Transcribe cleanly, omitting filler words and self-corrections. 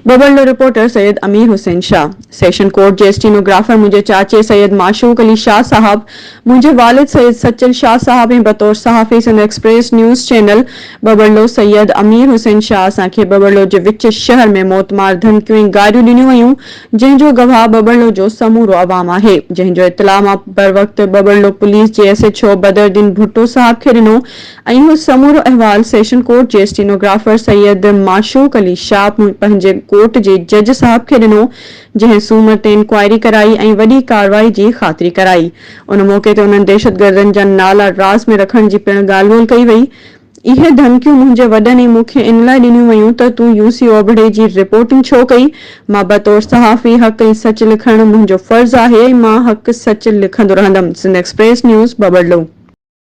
Babarlo reporter Syed Amir Hussain Shah. Session court जे stenographer मुझे चाचे सैयद माशूक अली शाह साहब, मुझे वालिद सैयद सच्चल शाह साहब ऐं बतौर सहाफ़ी Sindh Express News channel Babarlo Syed Amir Hussain Shah असांखे बबरलो जे विच शहर में मौतमार धमकियूं ऐं गारियूं ॾिनियूं वयूं, जंहिंजो गवाह बबरलो जो समूरो अवाम आहे, जंहिंजो इतला मां बर वक़्त बबरलो पुलिस जे SHO बदरुद्दीन भुट्टो साहब खे ॾिनो ऐं हू समूरो अहवाल सेशन कोर्ट जे स्टीनोग्राफर सैयद माशूक अली शाह पंहिंजे कोर्ट जे जज साहब खे ॾिनो, जंहिं सूमर ते इंक्वायरी कराई ऐं वॾी कार्रवाई जी ख़ातिरी कराई। उन मौक़े ते उन्हनि दहशतगर्दनि जा नाला राज़ में रखण जी पिण ॻाल्हि ॿोल कई वई। इहे धमकियूं मुंहिंजे वॾनि ऐं मूंखे इन लाइ ॾिनियूं वयूं त तूं UC ओबड़े जी रिपोर्टिंग छो कई। मां बतौर सहाफ़ी हक़ ऐं सच लिखणु मुंहिंजो फ़र्ज़ु आहे ऐं मां हक़ सच लिखंदो रहंदमि। Sindh Express News Babarlo.